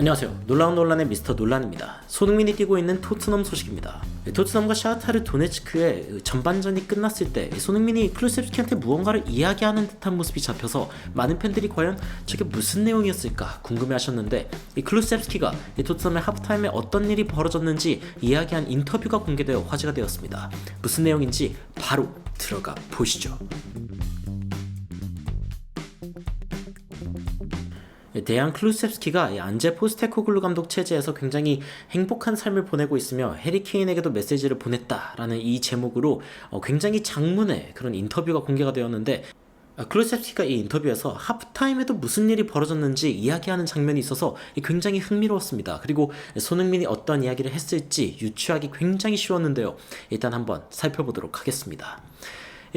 안녕하세요. 놀라운 논란의 미스터 논란입니다. 손흥민이 뛰고 있는 토트넘 소식입니다. 토트넘과 샤흐타르 도네츠크의 전반전이 끝났을 때 손흥민이 클루셉스키한테 무언가를 이야기하는 듯한 모습이 잡혀서 많은 팬들이 과연 저게 무슨 내용이었을까 궁금해하셨는데, 이 클루셉스키가 이 토트넘의 하프타임에 어떤 일이 벌어졌는지 이야기한 인터뷰가 공개되어 화제가 되었습니다. 무슨 내용인지 바로 들어가 보시죠. 데얀 클루셉스키가 안제 포스테코글루 감독 체제에서 굉장히 행복한 삶을 보내고 있으며 해리 케인에게도 메시지를 보냈다라는 이 제목으로 굉장히 장문의 그런 인터뷰가 공개가 되었는데, 클루셉스키가 이 인터뷰에서 하프타임에도 무슨 일이 벌어졌는지 이야기하는 장면이 있어서 굉장히 흥미로웠습니다. 그리고 손흥민이 어떤 이야기를 했을지 유추하기 굉장히 쉬웠는데요. 일단 한번 살펴보도록 하겠습니다.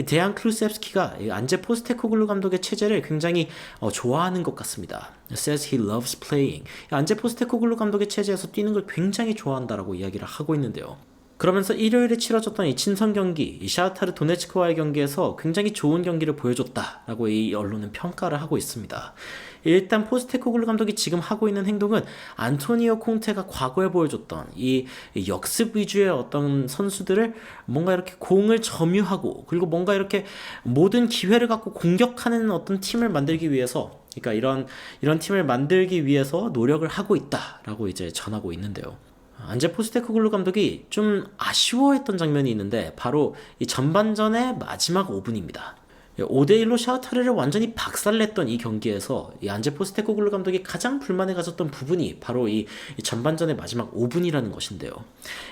데얀 클루셉스키가 안제 포스테코글루 감독의 체제를 굉장히 좋아하는 것 같습니다. Says he loves playing. 안제 포스테코글루 감독의 체제에서 뛰는 걸 굉장히 좋아한다라고 이야기를 하고 있는데요. 그러면서 일요일에 치러졌던 이 친선 경기, 이 샤흐타르 도네츠크와의 경기에서 굉장히 좋은 경기를 보여줬다라고 이 언론은 평가를 하고 있습니다. 일단 포스테코글루 감독이 지금 하고 있는 행동은 안토니오 콩테가 과거에 보여줬던 이 역습 위주의 어떤 선수들을 뭔가 이렇게 공을 점유하고, 그리고 뭔가 이렇게 모든 기회를 갖고 공격하는 어떤 팀을 만들기 위해서, 그러니까 이런 팀을 만들기 위해서 노력을 하고 있다라고 이제 전하고 있는데요. 안제 포스테코글루 감독이 좀 아쉬워했던 장면이 있는데, 바로 이 전반전의 마지막 5분입니다. 5대1로 샤흐타르를 완전히 박살냈던 이 경기에서 이 안제 포스테코글루 감독이 가장 불만을 가졌던 부분이 바로 이 전반전의 마지막 5분이라는 것인데요.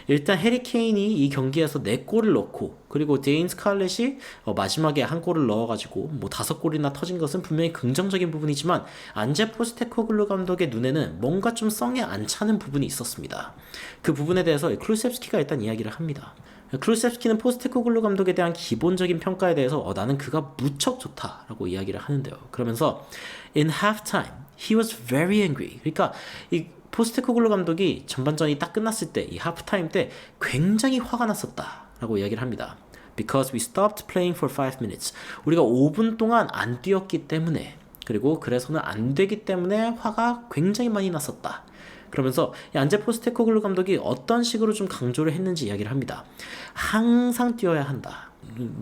일단 해리 케인이 이 경기에서 4골을 넣고, 그리고 데인 스칼렛이 마지막에 한 골을 넣어가지고 뭐 5골이나 터진 것은 분명히 긍정적인 부분이지만, 안제 포스테코글루 감독의 눈에는 뭔가 좀 성에 안 차는 부분이 있었습니다. 그 부분에 대해서 클루셉스키가 일단 이야기를 합니다. 클루셉스키는 포스테코글루 감독에 대한 기본적인 평가에 대해서 나는 그가 무척 좋다라고 이야기를 하는데요. 그러면서 in halftime he was very angry. 그러니까 이 포스테코글루 감독이 전반전이 딱 끝났을 때, 이 하프타임 때 굉장히 화가 났었다라고 이야기를 합니다. Because we stopped playing for 5 minutes. 우리가 5분 동안 안 뛰었기 때문에, 그리고 그래서는 안 되기 때문에 화가 굉장히 많이 났었다. 그러면서 안제 포스테코글루 감독이 어떤 식으로 좀 강조를 했는지 이야기를 합니다. 항상 뛰어야 한다.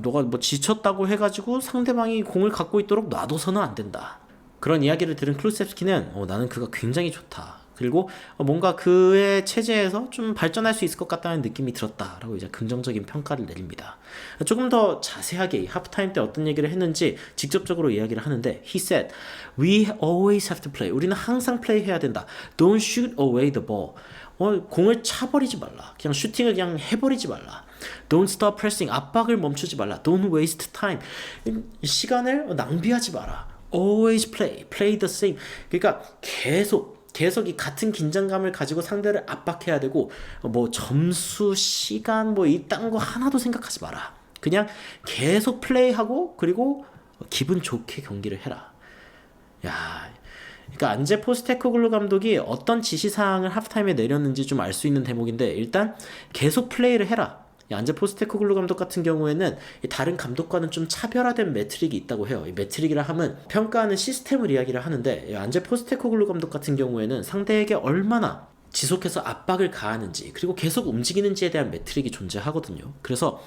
너가 뭐 지쳤다고 해가지고 상대방이 공을 갖고 있도록 놔둬서는 안 된다. 그런 이야기를 들은 클루셉스키는 나는 그가 굉장히 좋다. 그리고 뭔가 그의 체제에서 좀 발전할 수 있을 것 같다는 느낌이 들었다라고 이제 긍정적인 평가를 내립니다. 조금 더 자세하게 하프타임 때 어떤 얘기를 했는지 직접적으로 이야기를 하는데, He said, We always have to play. 우리는 항상 플레이해야 된다. Don't shoot away the ball. 공을 차버리지 말라. 그냥 슈팅을 그냥 해버리지 말라. Don't stop pressing. 압박을 멈추지 말라. Don't waste time. 시간을 낭비하지 마라. Always play. Play the same. 그러니까 계속 이 같은 긴장감을 가지고 상대를 압박해야 되고, 뭐 점수, 시간 뭐 이딴 거 하나도 생각하지 마라. 그냥 계속 플레이하고, 그리고 기분 좋게 경기를 해라. 야, 그러니까 안제 포스테코글루 감독이 어떤 지시사항을 하프타임에 내렸는지 좀 알 수 있는 대목인데, 일단 계속 플레이를 해라. 안제 포스테코글루 감독 같은 경우에는 다른 감독과는 좀 차별화된 매트릭이 있다고 해요. 이 매트릭이라 하면 평가하는 시스템을 이야기를 하는데, 안제 포스테코글루 감독 같은 경우에는 상대에게 얼마나 지속해서 압박을 가하는지, 그리고 계속 움직이는지에 대한 매트릭이 존재하거든요. 그래서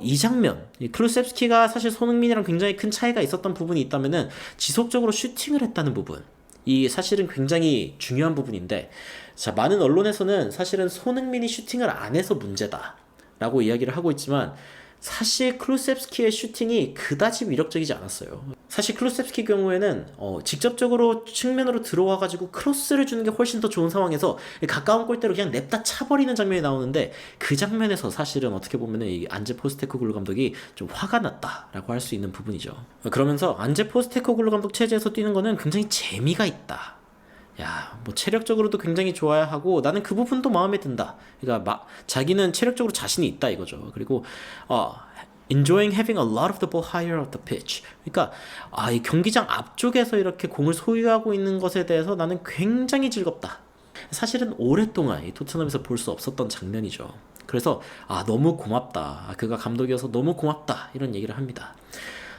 이 장면, 클루셉스키가 사실 손흥민이랑 굉장히 큰 차이가 있었던 부분이 있다면은 지속적으로 슈팅을 했다는 부분, 이 사실은 굉장히 중요한 부분인데, 자, 많은 언론에서는 사실은 손흥민이 슈팅을 안 해서 문제다 라고 이야기를 하고 있지만, 사실 클루셉스키의 슈팅이 그다지 위력적이지 않았어요. 사실 클루셉스키 경우에는 직접적으로 측면으로 들어와가지고 크로스를 주는 게 훨씬 더 좋은 상황에서 가까운 골대로 그냥 냅다 차버리는 장면이 나오는데, 그 장면에서 사실은 어떻게 보면 이 안제 포스테코글루 감독이 좀 화가 났다라고 할 수 있는 부분이죠. 그러면서 안제 포스테코글루 감독 체제에서 뛰는 거는 굉장히 재미가 있다. 야, 뭐 체력적으로도 굉장히 좋아야 하고, 나는 그 부분도 마음에 든다. 그러니까 자기는 체력적으로 자신이 있다 이거죠. 그리고 enjoying having a lot of the ball higher up the pitch. 그러니까 이 경기장 앞쪽에서 이렇게 공을 소유하고 있는 것에 대해서 나는 굉장히 즐겁다. 사실은 오랫동안 이 토트넘에서 볼 수 없었던 장면이죠. 그래서 너무 고맙다. 그가 감독이어서 너무 고맙다. 이런 얘기를 합니다.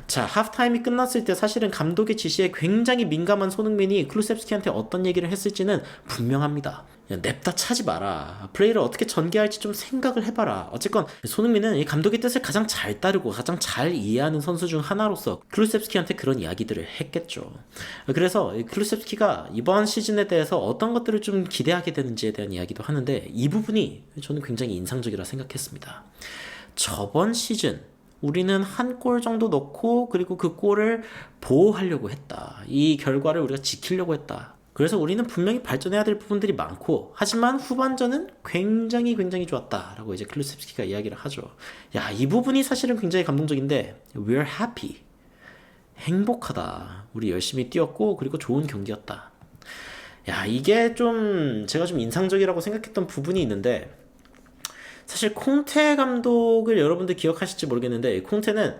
자, 하프타임이 끝났을 때 사실은 감독의 지시에 굉장히 민감한 손흥민이 클루셉스키한테 어떤 얘기를 했을지는 분명합니다. 그냥 냅다 차지 마라. 플레이를 어떻게 전개할지 좀 생각을 해봐라. 어쨌건 손흥민은 이 감독의 뜻을 가장 잘 따르고 가장 잘 이해하는 선수 중 하나로서 클루셉스키한테 그런 이야기들을 했겠죠. 그래서 클루셉스키가 이번 시즌에 대해서 어떤 것들을 좀 기대하게 되는지에 대한 이야기도 하는데 이 부분이 저는 굉장히 인상적이라 생각했습니다. 저번 시즌 우리는 한 골 정도 넣고 그리고 그 골을 보호하려고 했다. 이 결과를 우리가 지키려고 했다. 그래서 우리는 분명히 발전해야 될 부분들이 많고 하지만 후반전은 굉장히 좋았다라고 이제 클루셉스키가 이야기를 하죠. 야, 이 부분이 사실은 굉장히 감동적인데 we're happy. 행복하다. 우리 열심히 뛰었고 그리고 좋은 경기였다. 야, 이게 좀 제가 좀 인상적이라고 생각했던 부분이 있는데 사실 콩테 감독을 여러분들 기억하실지 모르겠는데 콩테는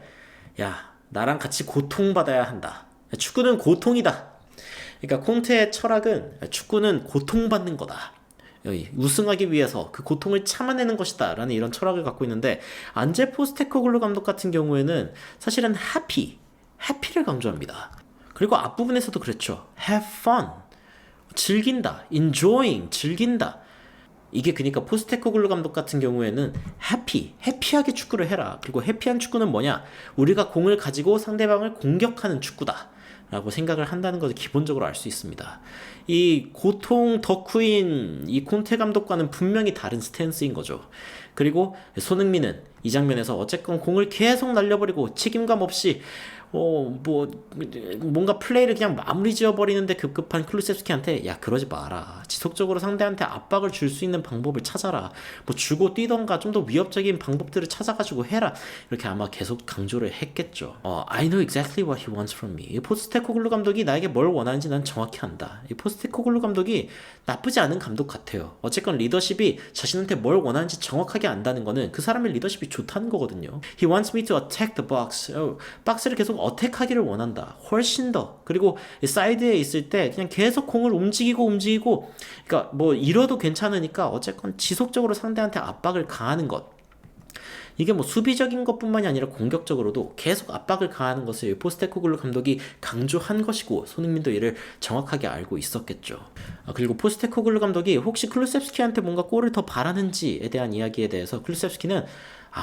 야, 나랑 같이 고통받아야 한다. 축구는 고통이다. 그러니까 콩테의 철학은 축구는 고통받는 거다. 우승하기 위해서 그 고통을 참아내는 것이다 라는 이런 철학을 갖고 있는데 안제 포스테코글루 감독 같은 경우에는 사실은 해피를 강조합니다. 그리고 앞부분에서도 그랬죠. have fun. 즐긴다. enjoying. 즐긴다. 이게 그러니까 포스테코글루 감독 같은 경우에는 해피하게 축구를 해라. 그리고 해피한 축구는 뭐냐? 우리가 공을 가지고 상대방을 공격하는 축구다. 라고 생각을 한다는 것을 기본적으로 알 수 있습니다. 이 고통 덕후인 이 콘테 감독과는 분명히 다른 스탠스인 거죠. 그리고 손흥민은 이 장면에서 어쨌건 공을 계속 날려버리고 책임감 없이 뭔가 플레이를 그냥 마무리 지어버리는데 급급한 클루셉스키한테 야, 그러지 마라. 지속적으로 상대한테 압박을 줄 수 있는 방법을 찾아라. 뭐 주고 뛰던가 좀 더 위협적인 방법들을 찾아가지고 해라. 이렇게 아마 계속 강조를 했겠죠. I know exactly what he wants from me. 이 포스테코글루 감독이 나에게 뭘 원하는지 난 정확히 안다. 이 포스테코글루 감독이 나쁘지 않은 감독 같아요. 어쨌건 리더십이 자신한테 뭘 원하는지 정확하게 안다는 거는 그 사람의 리더십이 좋다는 거거든요. He wants me to attack the box. 박스를 계속 어택하기를 원한다. 훨씬 더. 그리고 사이드에 있을 때 그냥 계속 공을 움직이고 그러니까 뭐 잃어도 괜찮으니까 어쨌건 지속적으로 상대한테 압박을 가하는 것. 이게 뭐 수비적인 것뿐만이 아니라 공격적으로도 계속 압박을 가하는 것을 포스테코글루 감독이 강조한 것이고 손흥민도 이를 정확하게 알고 있었겠죠. 그리고 포스테코글루 감독이 혹시 클루셉스키한테 뭔가 골을 더 바라는지에 대한 이야기에 대해서 클루셉스키는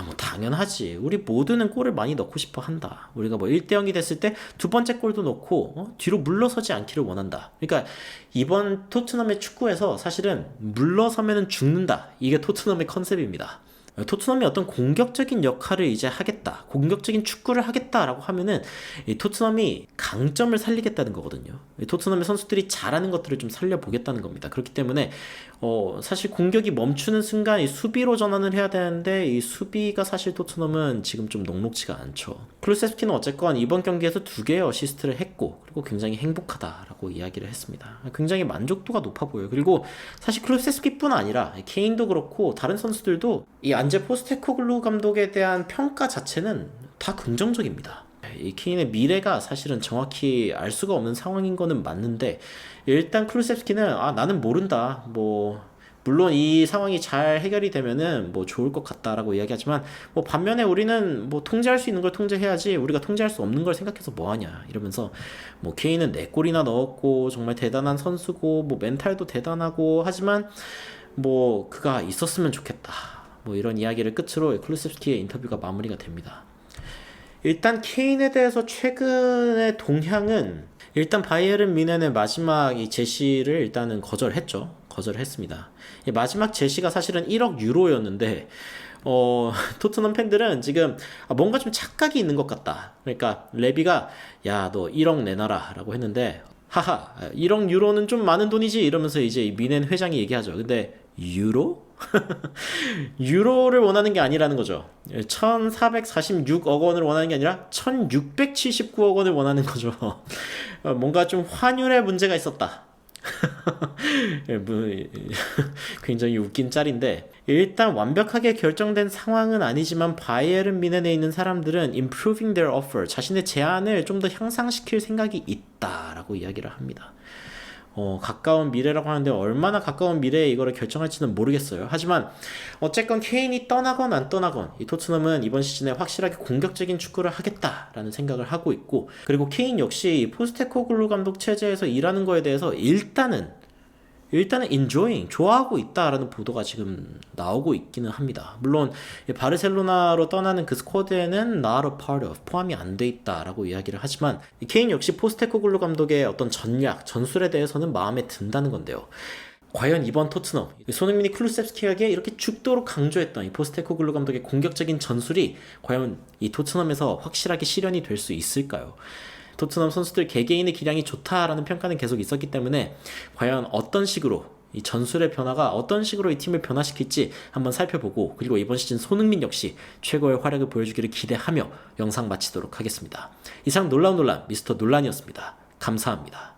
뭐 당연하지. 우리 모두는 골을 많이 넣고 싶어 한다. 우리가 뭐 1대0이 됐을 때 두 번째 골도 넣고 뒤로 물러서지 않기를 원한다. 그러니까 이번 토트넘의 축구에서 사실은 물러서면은 죽는다. 이게 토트넘의 컨셉입니다. 토트넘이 어떤 공격적인 역할을 이제 하겠다, 공격적인 축구를 하겠다라고 하면은 이 토트넘이 강점을 살리겠다는 거거든요. 이 토트넘의 선수들이 잘하는 것들을 좀 살려보겠다는 겁니다. 그렇기 때문에 사실 공격이 멈추는 순간 이 수비로 전환을 해야 되는데 이 수비가 사실 토트넘은 지금 좀 녹록지가 않죠. 클루셉스키는 어쨌건 이번 경기에서 2개의 어시스트를 했고 그리고 굉장히 행복하다라고 이야기를 했습니다. 굉장히 만족도가 높아 보여요. 그리고 사실 클루셉스키뿐 아니라 케인도 그렇고 다른 선수들도 이 안제 포스테코글루 감독에 대한 평가 자체는 다 긍정적입니다. 이 케인의 미래가 사실은 정확히 알 수가 없는 상황인 거는 맞는데 일단 클루셉스키는 나는 모른다. 물론 이 상황이 잘 해결이 되면은 좋을 것 같다라고 이야기하지만 반면에 우리는 통제할 수 있는 걸 통제해야지 우리가 통제할 수 없는 걸 생각해서 뭐하냐 이러면서 케인은 4골이나 넣었고 정말 대단한 선수고 멘탈도 대단하고 하지만 그가 있었으면 좋겠다. 이런 이야기를 끝으로 클루셉스키의 인터뷰가 마무리가 됩니다. 일단 케인에 대해서 최근의 동향은 일단 바이에른 뮌헨의 마지막 이 제시를 일단은 거절을 했습니다. 마지막 제시가 사실은 1억 유로였는데 토트넘 팬들은 지금 뭔가 좀 착각이 있는 것 같다. 그러니까 레비가 야, 너 1억 내놔라 라고 했는데 하하 1억 유로는 좀 많은 돈이지 이러면서 이제 뮌헨 회장이 얘기하죠. 근데 유로? 유로를 원하는 게 아니라는 거죠. 1446억 원을 원하는 게 아니라 1679억 원을 원하는 거죠. 뭔가 좀 환율에 문제가 있었다. 굉장히 웃긴 짤인데 일단 완벽하게 결정된 상황은 아니지만 바이에른 뮌헨에 있는 사람들은 improving their offer, 자신의 제안을 좀 더 향상시킬 생각이 있다라고 이야기를 합니다. 가까운 미래라고 하는데 얼마나 가까운 미래에 이거를 결정할지는 모르겠어요. 하지만 어쨌건 케인이 떠나건 안 떠나건 이 토트넘은 이번 시즌에 확실하게 공격적인 축구를 하겠다라는 생각을 하고 있고, 그리고 케인 역시 이 포스테코글루 감독 체제에서 일하는 거에 대해서 일단은 enjoying, 좋아하고 있다라는 보도가 지금 나오고 있기는 합니다. 물론 바르셀로나로 떠나는 그 스쿼드에는 not a part of, 포함이 안 돼 있다라고 이야기를 하지만 케인 역시 포스테코글루 감독의 어떤 전략, 전술에 대해서는 마음에 든다는 건데요. 과연 이번 토트넘, 손흥민이 클루셉스키에게 이렇게 죽도록 강조했던 이 포스테코글루 감독의 공격적인 전술이 과연 이 토트넘에서 확실하게 실현이 될 수 있을까요? 토트넘 선수들 개개인의 기량이 좋다라는 평가는 계속 있었기 때문에 과연 어떤 식으로 이 전술의 변화가 어떤 식으로 이 팀을 변화시킬지 한번 살펴보고, 그리고 이번 시즌 손흥민 역시 최고의 활약을 보여주기를 기대하며 영상 마치도록 하겠습니다. 이상 놀라운 논란 미스터 논란이었습니다. 감사합니다.